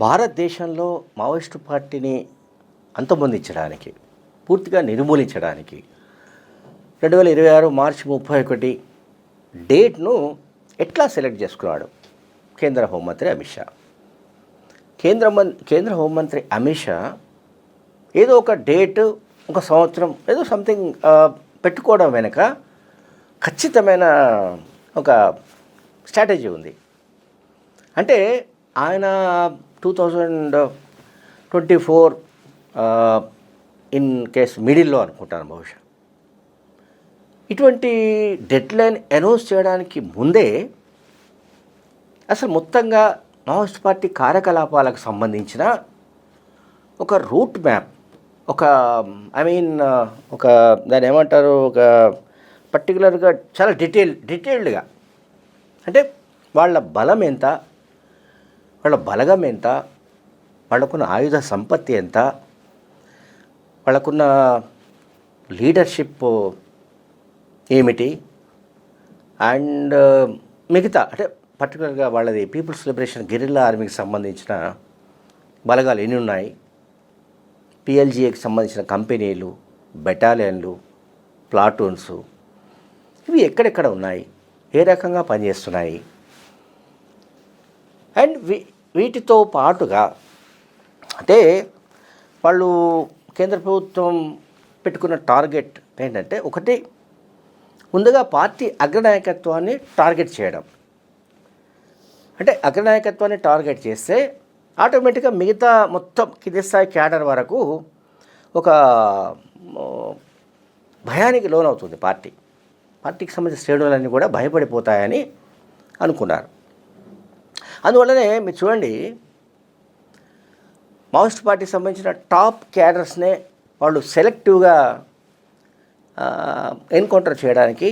భారతదేశంలో మావోయిస్టు పార్టీని అంతమొందించడానికి, పూర్తిగా నిర్మూలించడానికి 2026 మార్చి 31 డేట్ను ఎట్లా సెలెక్ట్ చేసుకున్నాడు కేంద్ర హోంమంత్రి అమిత్ షా. కేంద్ర హోంమంత్రి అమిత్ షా ఏదో ఒక డేట్, ఒక సంవత్సరం, ఏదో సంథింగ్ పెట్టుకోవడం వెనుక ఖచ్చితమైన ఒక స్ట్రాటజీ ఉంది. అంటే ఆయన 2024 ఇన్ కేస్ మిడిల్లో అనుకుంటాను బహుశా, ఇటువంటి డెడ్ లైన్ అనౌన్స్ చేయడానికి ముందే అసలు మొత్తంగా మావోయిస్ట్ పార్టీ కార్యకలాపాలకు సంబంధించిన ఒక రూట్ మ్యాప్, ఒక ఒక దాన్ని ఏమంటారు, ఒక పర్టికులర్గా చాలా డీటెయిల్డ్గా, అంటే వాళ్ళ బలం ఎంత, వాళ్ళ బలగం ఎంత, వాళ్ళకున్న ఆయుధ సంపత్తి ఎంత, వాళ్ళకున్న లీడర్షిప్ ఏమిటి, అండ్ మిగతా అంటే పర్టికులర్గా వాళ్ళది పీపుల్స్ లిబరేషన్ గెరిల్లా ఆర్మీకి సంబంధించిన బలగాలు ఎన్ని ఉన్నాయి, పిఎల్జీఏకి సంబంధించిన కంపెనీలు, బెటాలియన్లు, ప్లాటూన్స్, ఇవి ఎక్కడెక్కడ ఉన్నాయి, ఏ రకంగా పనిచేస్తున్నాయి, అండ్ వీటితో పాటుగా అంటే వాళ్ళు కేంద్ర ప్రభుత్వం పెట్టుకున్న టార్గెట్ ఏంటంటే, ఒకటి ముందుగా పార్టీ అగ్రనాయకత్వాన్ని టార్గెట్ చేయడం. అంటే అగ్రనాయకత్వాన్ని టార్గెట్ చేస్తే ఆటోమేటిక్గా మిగతా మొత్తం కింది స్థాయి క్యాడర్ వరకు ఒక భయానికి లోనవుతుంది పార్టీకి సంబంధించిన శ్రేణులన్నీ కూడా భయపడిపోతాయని అనుకున్నారు. అందువల్లనే మీరు చూడండి, మావోయిస్ట్ పార్టీకి సంబంధించిన టాప్ క్యాడర్స్నే వాళ్ళు సెలెక్టివ్గా ఎన్కౌంటర్ చేయడానికి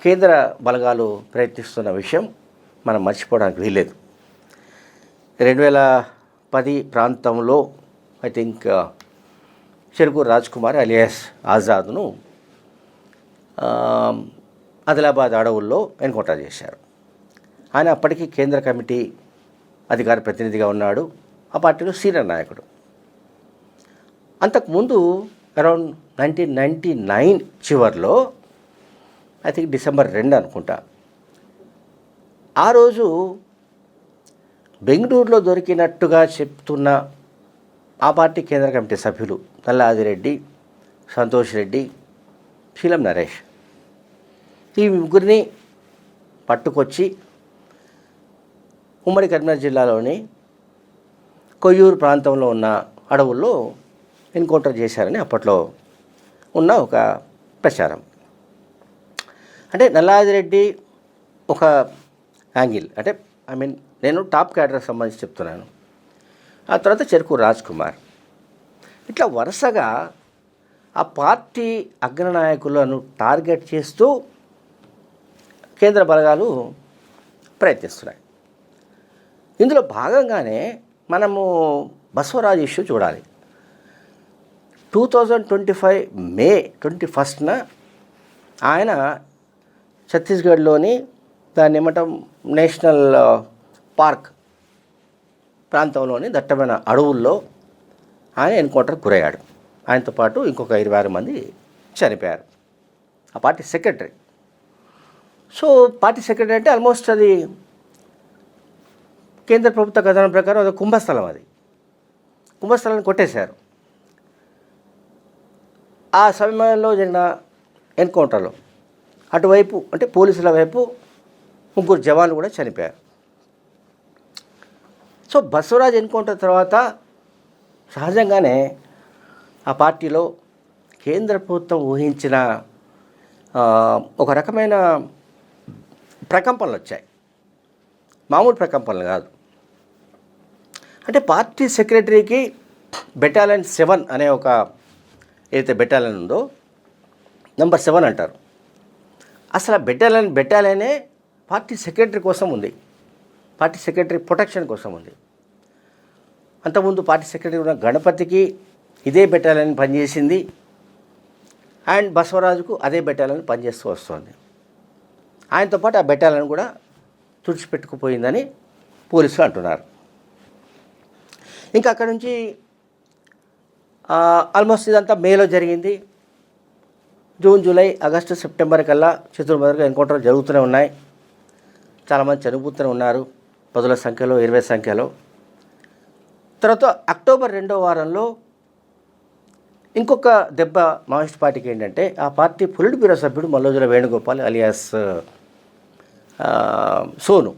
కేంద్ర బలగాలు ప్రయత్నిస్తున్న విషయం మనం మర్చిపోవడానికి వీల్లేదు. 2010 ప్రాంతంలో I think Cherukuru Raj Kumar alias ఆజాద్ను ఆదిలాబాద్ అడవుల్లో ఎన్కౌంటర్ చేశారు. ఆయన అప్పటికి కేంద్ర కమిటీ అధికార ప్రతినిధిగా ఉన్నాడు, ఆ పార్టీలో సీనియర్ నాయకుడు. అంతకుముందు అరౌండ్ 1999 చివరిలో, ఐ థింక్ డిసెంబర్ 2 అనుకుంటా, ఆ రోజు బెంగళూరులో దొరికినట్టుగా చెప్తున్న ఆ పార్టీ కేంద్ర కమిటీ సభ్యులు నల్లాదిరెడ్డి, సంతోష్ రెడ్డి, శీలం నరేష్, ఈ ముగ్గురిని పట్టుకొచ్చి ఉమ్మడి కరీంనగర్ జిల్లాలోని కొయ్యూరు ప్రాంతంలో ఉన్న అడవుల్లో ఎన్కౌంటర్ చేశారని అప్పట్లో ఉన్న ఒక ప్రచారం. అంటే నల్లాదిరెడ్డి ఒక యాంగిల్, అంటే నేను టాప్ క్యాడర్కి సంబంధించి చెప్తున్నాను. ఆ తర్వాత చెరుకూరు రాజ్ కుమార్, ఇట్లా వరుసగా ఆ పార్టీ అగ్రనాయకులను టార్గెట్ చేస్తూ కేంద్ర బలగాలు ప్రయత్నిస్తున్నాయి. ఇందులో భాగంగానే మనము బసవరాజ్ ఇష్యూ చూడాలి. 2025 మే 21న ఆయన ఛత్తీస్గఢ్లోని దాన్ని ఏమంటాం నేషనల్ పార్క్ ప్రాంతంలోని దట్టమైన అడవుల్లో ఆయన ఎన్కౌంటర్కి గురయ్యాడు. ఆయనతో పాటు ఇంకొక 26 మంది చనిపోయారు. ఆ party secretary. So party secretary అంటే ఆల్మోస్ట్ అది కేంద్ర ప్రభుత్వ కథనం ప్రకారం అది కుంభస్థలం, అది కుంభస్థలాన్ని కొట్టేశారు. ఆ సమయంలో జరిగిన ఎన్కౌంటర్లో అటువైపు అంటే పోలీసుల వైపు 3 జవాన్లు కూడా చనిపోయారు. సో బసవరాజ్ ఎన్కౌంటర్ తర్వాత సహజంగానే ఆ పార్టీలో కేంద్ర ప్రభుత్వం ఊహించిన ఒక రకమైన ప్రకంపనలు వచ్చాయి. మామూలు ప్రకంపనలు కాదు. అంటే పార్టీ సెక్రటరీకి బెటాలియన్ 7 అనే ఒక ఏదైతే బెటాలియన్ ఉందో నెంబర్ 7 అంటారు. అసలు ఆ బెటాలియనే పార్టీ సెక్రటరీ కోసం ఉంది, పార్టీ సెక్రటరీ ప్రొటెక్షన్ కోసం ఉంది. అంతకుముందు పార్టీ సెక్రటరీ ఉన్న గణపతికి ఇదే బెటాలియన్ పనిచేసింది, అండ్ బసవరాజుకు అదే బెటాలియన్ పనిచేస్తూ వస్తుంది. ఆయనతో పాటు ఆ బెటాలియన్ కూడా తుడిచిపెట్టుకుపోయిందని పోలీసులు అంటున్నారు. ఇంకా అక్కడ నుంచి ఆల్మోస్ట్ ఇదంతా మేలో జరిగింది. జూన్, జూలై, ఆగస్టు, సెప్టెంబర్ కల్లా చిత్తూరు ఎన్కౌంటర్లు జరుగుతూనే ఉన్నాయి. చాలామంది చనిపోతూనే ఉన్నారు, 10ల సంఖ్యలో, 20 సంఖ్యలో. తర్వాత అక్టోబర్ 2వ వారంలో ఇంకొక దెబ్బ మావోయిస్ట్ పార్టీకి ఏంటంటే, ఆ పార్టీ పొలిట్ బ్యూరో సభ్యుడు మల్లోజుల వేణుగోపాల్ అలియాస్ సోను,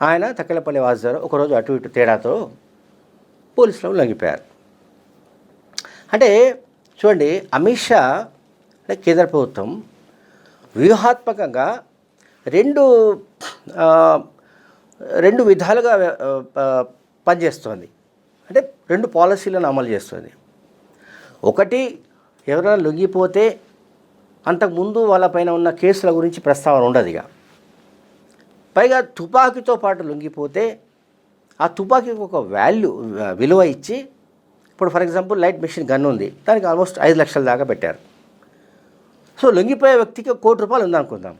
ఆయన తక్కెలపల్లి వాసుగారు ఒకరోజు అటు ఇటు తేడాతో పోలీసులు లొంగిపోయారు. అంటే చూడండి, అమిత్ షా అంటే కేంద్ర ప్రభుత్వం వ్యూహాత్మకంగా రెండు విధాలుగా పనిచేస్తుంది. అంటే 2 పాలసీలను అమలు చేస్తుంది. ఒకటి, ఎవరైనా లొంగిపోతే అంతకుముందు వాళ్ళపైన ఉన్న కేసుల గురించి ప్రస్తావన ఉండదు. ఇక పైగా తుపాకీతో పాటు లొంగిపోతే ఆ తుపాకీకి ఒక విలువ ఇచ్చి, ఇప్పుడు for example light machine gun ఉంది, దానికి ఆల్మోస్ట్ 5 లక్షల దాకా పెట్టారు. సో లొంగిపోయే వ్యక్తికి ₹1 కోటి ఉందనుకుందాం.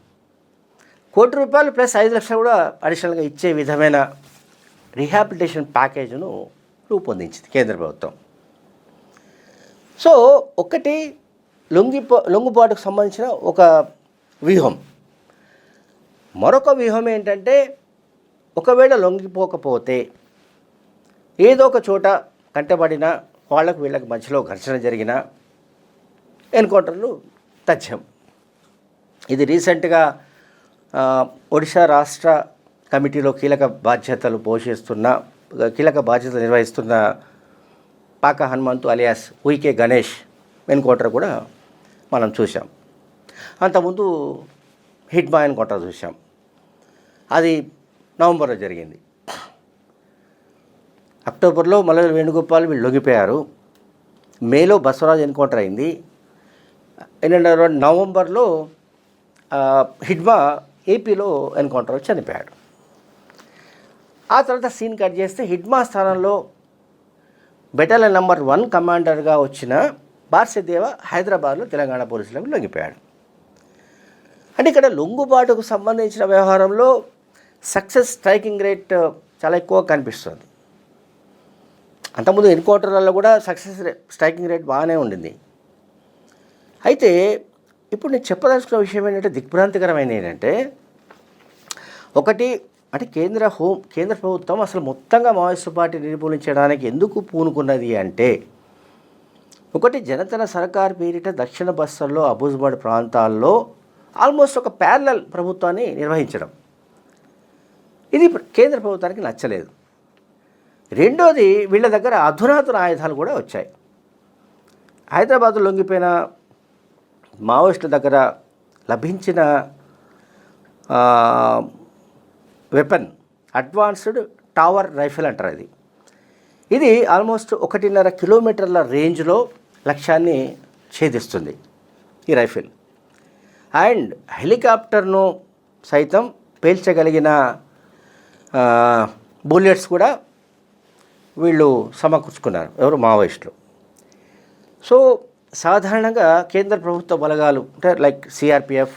₹1 కోటి ప్లస్ 5 లక్షలు కూడా అడిషనల్గా ఇచ్చే విధమైన రీహాబిలిటేషన్ ప్యాకేజ్ను రూపొందించింది కేంద్ర ప్రభుత్వం. సో ఒకటి లొంగుబాటుకు సంబంధించిన ఒక వ్యూహం. మరొక వ్యూహం ఏంటంటే, ఒకవేళ లొంగిపోకపోతే ఏదో ఒక చోట కంటబడిన వాళ్ళకు వీళ్ళకి మధ్యలో ఘర్షణ జరిగిన ఎన్కౌంటర్లు తథ్యం. ఇది రీసెంట్గా ఒడిశా రాష్ట్ర కమిటీలో కీలక బాధ్యతలు నిర్వహిస్తున్న పాక హనుమంతు అలియాస్ ఉయికే గణేష్ ఎన్కౌంటర్ కూడా మనం చూసాం. అంతకుముందు హిడ్మా ఎన్కౌంటర్ చూసాం, అది నవంబర్లో జరిగింది. అక్టోబర్లో మల్లెల వేణుగోపాల్ వీళ్ళు లొంగిపోయారు. మేలో బసవరాజ్ ఎన్కౌంటర్ అయింది. నవంబర్లో హిడ్మా ఏపీలో ఎన్కౌంటర్ చనిపోయాడు. ఆ తర్వాత సీన్ కట్ చేస్తే హిడ్మా స్థానంలో బెటాలియన్ నెంబర్ 1 కమాండర్గా వచ్చిన బార్సెదేవ హైదరాబాద్లో తెలంగాణ పోలీసులకు లొంగిపోయాడు. అంటే ఇక్కడ లొంగుబాటుకు సంబంధించిన వ్యవహారంలో సక్సెస్ స్ట్రైకింగ్ రేట్ చాలా ఎక్కువ కనిపిస్తుంది. అంతకుముందు ఎన్కౌంటర్లలో కూడా స్ట్రైకింగ్ రేట్ బాగానే ఉండింది. అయితే ఇప్పుడు నేను చెప్పదలుచుకున్న విషయం ఏంటంటే, దిగ్భ్రాంతికరమైన ఏంటంటే, ఒకటి అంటే కేంద్ర ప్రభుత్వం అసలు మొత్తంగా మావోయిస్టు పార్టీ నిర్మూలించడానికి ఎందుకు పూనుకున్నది అంటే, ఒకటి జనతన సర్కార్ పేరిట దక్షిణ బస్తర్లో, అబూజ్బడ్ ప్రాంతాల్లో ఆల్మోస్ట్ ఒక ప్యారలల్ ప్రభుత్వాన్ని నిర్వహించడం, ఇది కేంద్ర ప్రభుత్వానికి నచ్చలేదు. రెండోది, వీళ్ళ దగ్గర అధునాతన ఆయుధాలు కూడా వచ్చాయి. హైదరాబాద్లో లొంగిపోయిన మావోయిస్టుల దగ్గర లభించిన వెపన్ అడ్వాన్స్డ్ టవర్ రైఫిల్ అంటారు. ఇది ఆల్మోస్ట్ 1.5 కిలోమీటర్ల రేంజ్లో లక్ష్యాన్ని ఛేదిస్తుంది ఈ రైఫిల్. అండ్ హెలికాప్టర్ను సైతం పేల్చగలిగిన బుల్లెట్స్ కూడా వీళ్ళు సమకూర్చుకున్నారు, ఎవరు మావోయిస్టులు. సో సాధారణంగా కేంద్ర ప్రభుత్వ బలగాలు అంటే లైక్ సిఆర్పిఎఫ్,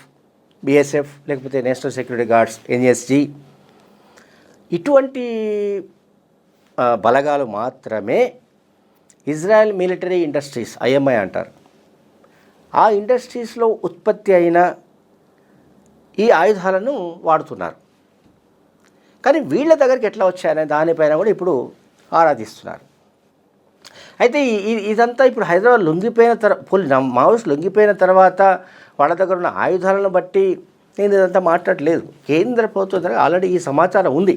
బిఎస్ఎఫ్, లేకపోతే నేషనల్ సెక్యూరిటీ గార్డ్స్, ఎన్ఎస్జి, ఇటువంటి బలగాలు మాత్రమే ఇజ్రాయెల్ మిలిటరీ ఇండస్ట్రీస్, ఐఎంఐ అంటారు, ఆ ఇండస్ట్రీస్లో ఉత్పత్తి అయిన ఈ ఆయుధాలను వాడుతున్నారు. కానీ వీళ్ళ దగ్గరికి ఎట్లా వచ్చాయనే దానిపైన కూడా ఇప్పుడు ఆరాధిస్తున్నారు. అయితే ఇదంతా ఇప్పుడు హైదరాబాద్ మావోయిస్ట్ లొంగిపోయిన తర్వాత వాళ్ళ దగ్గర ఉన్న ఆయుధాలను బట్టి నేను ఇదంతా మాట్లాడలేదు. కేంద్ర ప్రభుత్వం దగ్గర ఆల్రెడీ ఈ సమాచారం ఉంది.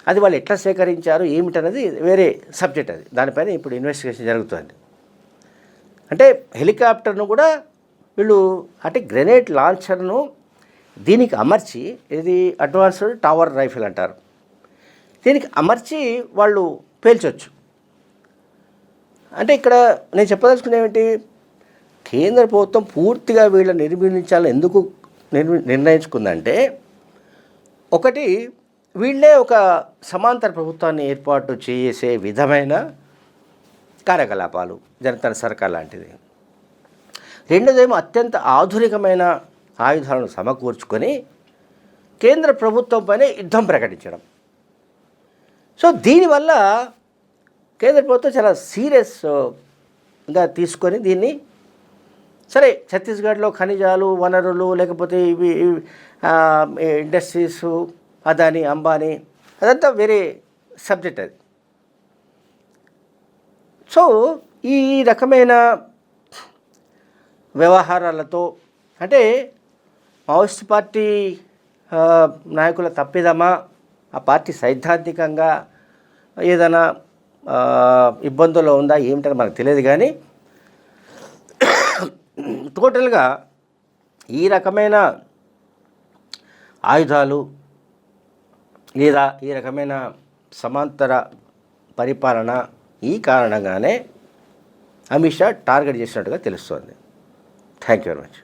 అది వాళ్ళు ఎట్లా సేకరించారు ఏమిటనేది వేరే సబ్జెక్ట్, అది దానిపైన ఇప్పుడు ఇన్వెస్టిగేషన్ జరుగుతుంది. అంటే హెలికాప్టర్ను కూడా వీళ్ళు అంటే గ్రెనేడ్ లాంచర్ను దీనికి అమర్చి, ఇది అడ్వాన్స్డ్ టవర్ రైఫిల్ అంటారు, దీనికి అమర్చి వాళ్ళు పేల్చొచ్చు. అంటే ఇక్కడ నేను చెప్పదలుచుకునే ఏమిటి, కేంద్ర ప్రభుత్వం పూర్తిగా వీళ్ళని నిర్మూలించాలని ఎందుకు నిర్ణయించుకుందంటే, ఒకటి వీళ్ళే ఒక సమాంతర ప్రభుత్వాన్ని ఏర్పాటు చేసే విధమైన కార్యకలాపాలు, జనతా సర్కార్ లాంటిది. రెండోదేమో అత్యంత ఆధునికమైన ఆయుధాలను సమకూర్చుకొని కేంద్ర ప్రభుత్వం పైన యుద్ధం ప్రకటించడం. సో దీనివల్ల కేంద్ర ప్రభుత్వం చాలా సీరియస్గా తీసుకొని దీన్ని సరే ఛత్తీస్గఢ్లో ఖనిజాలు వనరులు లేకపోతే ఇవి ఇండస్ట్రీస్ అదాని అంబానీ అదంతా వేరే సబ్జెక్ట్ అది. సో ఈ రకమైన వ్యవహారాలతో అంటే మావోయిస్ట్ పార్టీ నాయకుల తప్పిదమా, ఆ పార్టీ సైద్ధాంతికంగా ఏదైనా ఇబ్బందుల్లో ఉందా ఏమిటని మనకు తెలియదు. కానీ టోటల్గా ఈ రకమైన ఆయుధాలు లేదా ఈ రకమైన సమాంతర పరిపాలన ఈ కారణంగానే అమిత్ షా టార్గెట్ చేసినట్టుగా తెలుస్తోంది. Thank you very much.